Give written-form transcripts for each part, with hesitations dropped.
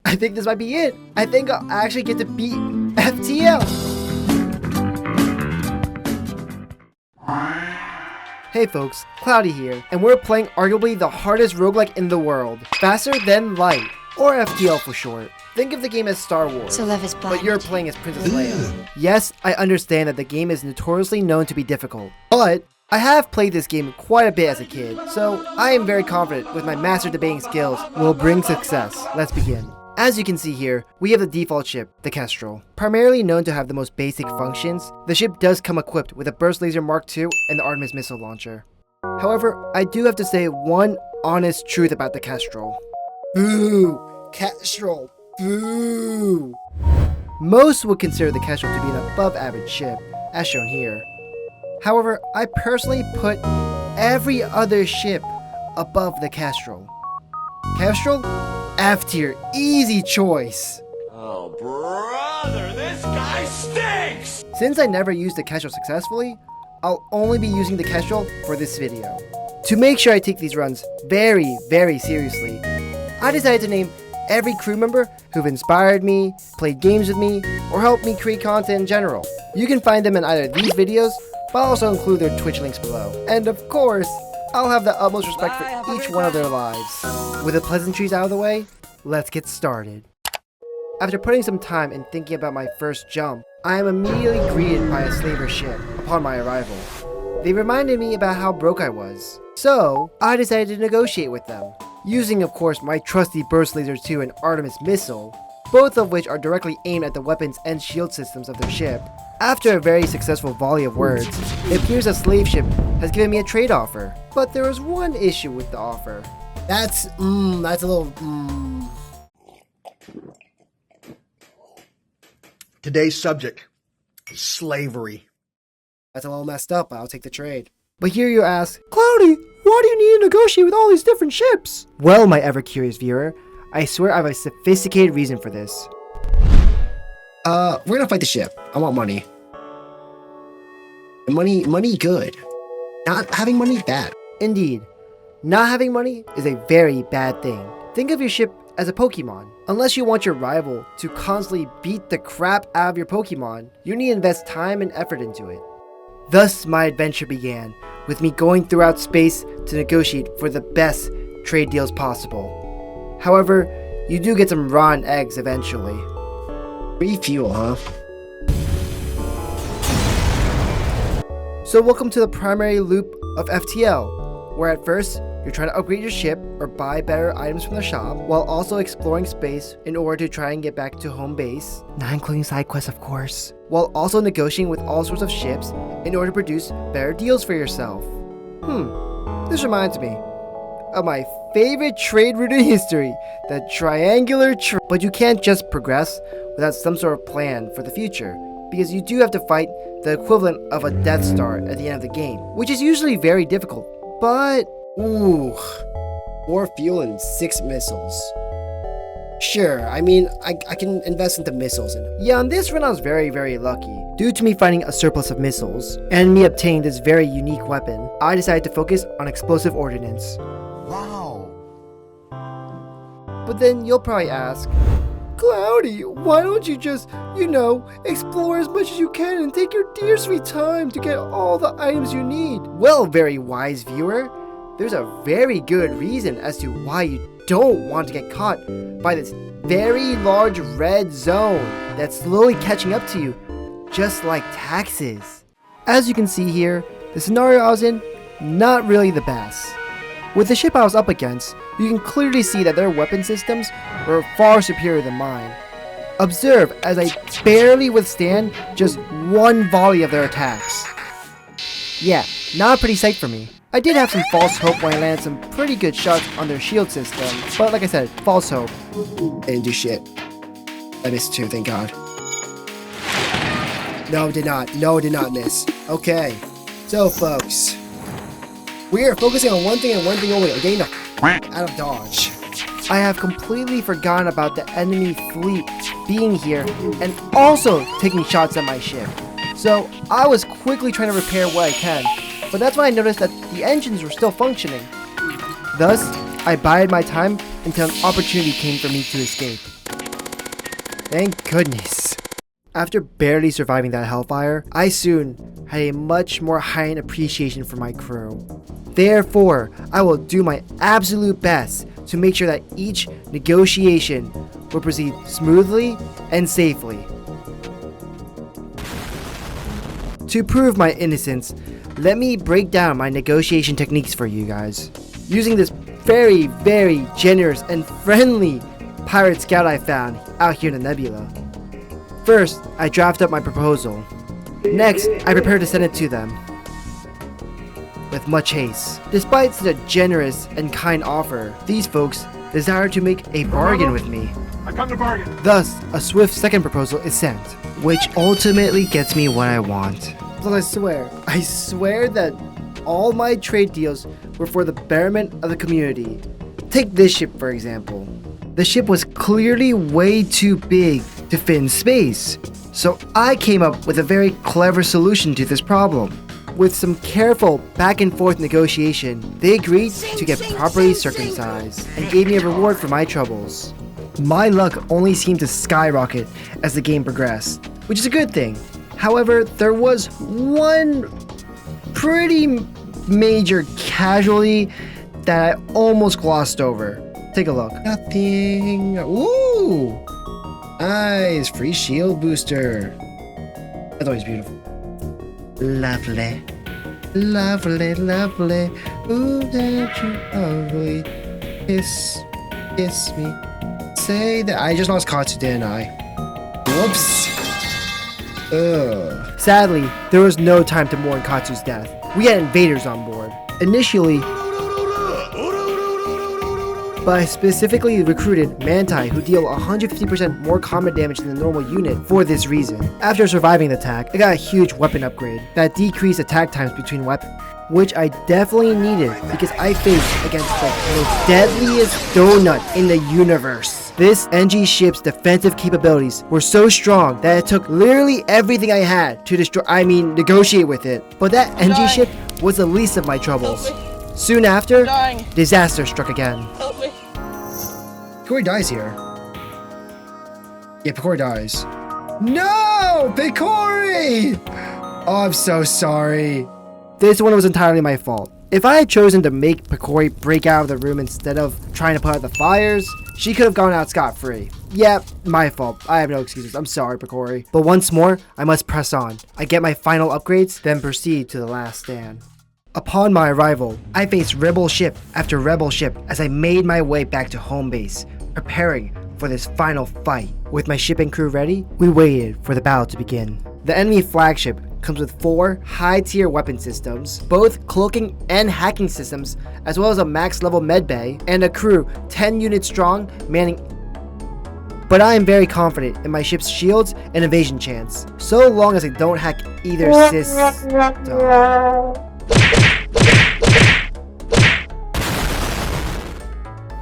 I think this might be it. I think I'll actually get to beat FTL. Hey folks, Cloudy here, and we're playing arguably the hardest roguelike in the world, Faster Than Light, or FTL for short. Think of the game as Star Wars, So love is blind. but you're playing as Princess Leia. Yes, I understand that the game is notoriously known to be difficult, but I have played this game quite a bit as a kid, so I am very confident with my master debating skills will bring success. Let's begin. As you can see here, we have the default ship, the Kestrel. Primarily known to have the most basic functions, the ship does come equipped with a Burst Laser Mark II and the Artemis missile launcher. However, I do have to say one honest truth about the Kestrel. Boo! Kestrel! Boo! Most would consider the Kestrel to be an above average ship, as shown here. However, I personally put every other ship above the Kestrel. Kestrel? F tier, easy choice. Oh, brother, this guy stinks! Since I never used the Kestrel successfully, I'll only be using the Kestrel for this video. To make sure I take these runs very, very seriously, I decided to name every crew member who've inspired me, played games with me, or helped me create content in general. You can find them in either these videos, but I'll also include their Twitch links below. And of course, I'll have the utmost respect for each one of their lives. With the pleasantries out of the way, let's get started. After putting some time and thinking about my first jump, I am immediately greeted by a slaver ship upon my arrival. They reminded me about how broke I was, so I decided to negotiate with them, using of course my trusty Burst Laser 2 and Artemis missile, both of which are directly aimed at the weapons and shield systems of their ship. After a very successful volley of words, it appears a slave ship has given me a trade offer, but there is one issue with the offer. That's a little, Today's subject, slavery. That's a little messed up, but I'll take the trade. But here you ask, Cloudy, why do you need to negotiate with all these different ships? Well, my ever-curious viewer, I swear I have a sophisticated reason for this. We're gonna fight the ship. I want money. Money good. Not having money bad. Indeed, not having money is a very bad thing. Think of your ship as a Pokemon. Unless you want your rival to constantly beat the crap out of your Pokemon, you need to invest time and effort into it. Thus, my adventure began, with me going throughout space to negotiate for the best trade deals possible. However, you do get some rotten eggs eventually. Refuel, huh? So welcome to the primary loop of FTL, where at first, you're trying to upgrade your ship or buy better items from the shop, while also exploring space in order to try and get back to home base, not including side quests of course, while also negotiating with all sorts of ships in order to produce better deals for yourself. This reminds me of my favorite trade route in history, the triangular trade. But you can't just progress without some sort of plan for the future, because you do have to fight the equivalent of a Death Star at the end of the game, which is usually very difficult, but Ooh. 4 fuel and 6 missiles. Sure, I mean, I can invest into missiles. yeah, on this run I was very, very lucky. Due to me finding a surplus of missiles, and me obtaining this very unique weapon, I decided to focus on explosive ordnance. Wow. But then you'll probably ask, Cloudy, why don't you just, explore as much as you can and take your dear sweet time to get all the items you need? Well, very wise viewer, there's a very good reason as to why you don't want to get caught by this very large red zone that's slowly catching up to you, just like taxes. As you can see here, the scenario I was in, not really the best. With the ship I was up against, you can clearly see that their weapon systems were far superior than mine. Observe as I barely withstand just one volley of their attacks. Yeah, not a pretty sight for me. I did have some false hope when I landed some pretty good shots on their shield system, but like I said, false hope. I didn't do shit. I missed 2, thank God. No, did not miss. Okay. So, folks, we are focusing on one thing and one thing only, getting the out of Dodge. I have completely forgotten about the enemy fleet being here and also taking shots at my ship. So I was quickly trying to repair what I can, but that's when I noticed that the engines were still functioning. Thus, I bided my time until an opportunity came for me to escape. Thank goodness. After barely surviving that hellfire, I soon had a much more heightened appreciation for my crew. Therefore, I will do my absolute best to make sure that each negotiation will proceed smoothly and safely. To prove my innocence, let me break down my negotiation techniques for you guys. Using this very, very generous and friendly pirate scout I found out here in the nebula. First, I draft up my proposal. Next, I prepare to send it to them with much haste. Despite such a generous and kind offer, these folks desire to make a bargain with me. I come to bargain. Thus, a swift second proposal is sent, which ultimately gets me what I want. But I swear that all my trade deals were for the betterment of the community. Take this ship for example. The ship was clearly way too big to fit in space, so I came up with a very clever solution to this problem. With some careful back and forth negotiation, they agreed to get properly circumcised and gave me a reward for my troubles. My luck only seemed to skyrocket as the game progressed, which is a good thing. However, there was one pretty major casualty that I almost glossed over. Take a look. Nothing. Ooh! Nice. Free shield booster. That's always beautiful. Lovely. Lovely, lovely. Ooh, that you lovely. Kiss me. Say that I just lost Katsu, didn't I? Whoops. Ugh. Sadly, there was no time to mourn Katsu's death. We had invaders on board. Initially, but I specifically recruited Manti, who deal 150% more combat damage than the normal unit for this reason. After surviving the attack, I got a huge weapon upgrade that decreased attack times between weapons, which I definitely needed because I faced against the most deadliest donut in the universe. This NG ship's defensive capabilities were so strong that it took literally everything I had to negotiate with it. But that NG ship was the least of my troubles. Soon after, disaster struck again. Help me. Picori dies here. Yeah, Picori dies. No! Picori! Oh, I'm so sorry. This one was entirely my fault. If I had chosen to make Picori break out of the room instead of trying to put out the fires, she could have gone out scot-free. Yeah, my fault. I have no excuses. I'm sorry, Picori. But once more, I must press on. I get my final upgrades, then proceed to the last stand. Upon my arrival, I faced rebel ship after rebel ship as I made my way back to home base, preparing for this final fight. With my ship and crew ready, we waited for the battle to begin. The enemy flagship comes with 4 high-tier weapon systems, both cloaking and hacking systems, as well as a max-level medbay, and a crew 10 units strong, manning. But I am very confident in my ship's shields and evasion chance, so long as I don't hack either system.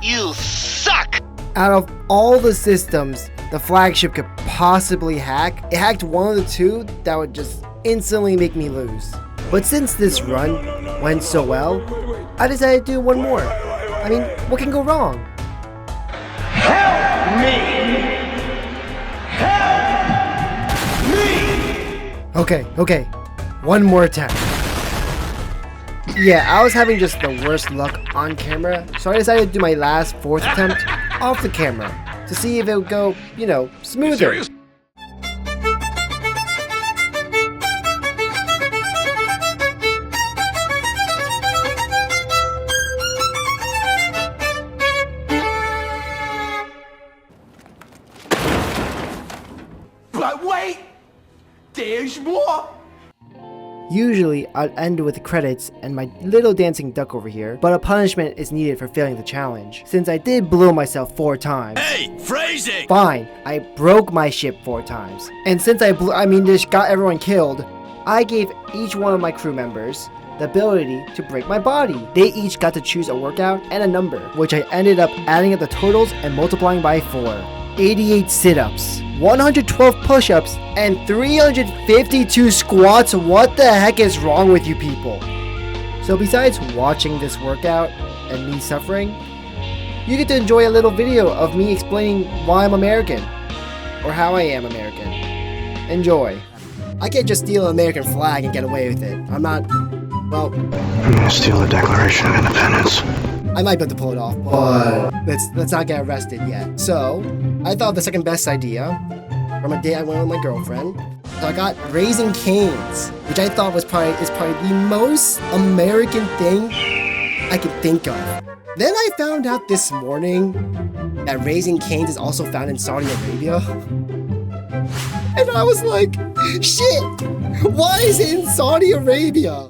You suck! Out of all the systems the flagship could possibly hack, it hacked one of the 2 that would just instantly make me lose. But since this run went so well, I decided to do one more. I mean, what can go wrong? Help me! Help me! Okay, one more attempt. Yeah, I was having just the worst luck on camera, so I decided to do my last 4th attempt off the camera to see if it would go, smoother. But wait! There's more! Usually, I'd end with credits and my little dancing duck over here, but a punishment is needed for failing the challenge, since I did blow myself 4 times. Hey, phrasing! Fine, I broke my ship 4 times. And since just got everyone killed, I gave each one of my crew members the ability to break my body. They each got to choose a workout and a number, which I ended up adding up the totals and multiplying by 4. 88 sit-ups, 112 push-ups, and 352 squats. What the heck is wrong with you people? So besides watching this workout and me suffering, you get to enjoy a little video of me explaining why I'm American. or how I am American. Enjoy. I can't just steal an American flag and get away with it. I'm not, well, I'm gonna steal the Declaration of Independence. I might be able to pull it off, but let's not get arrested yet. So, I thought of the second best idea from a date I went with my girlfriend. So I got Raising Cane's, which I thought is probably the most American thing I could think of. Then I found out this morning that Raising Cane's is also found in Saudi Arabia. And I was like, shit, why is it in Saudi Arabia?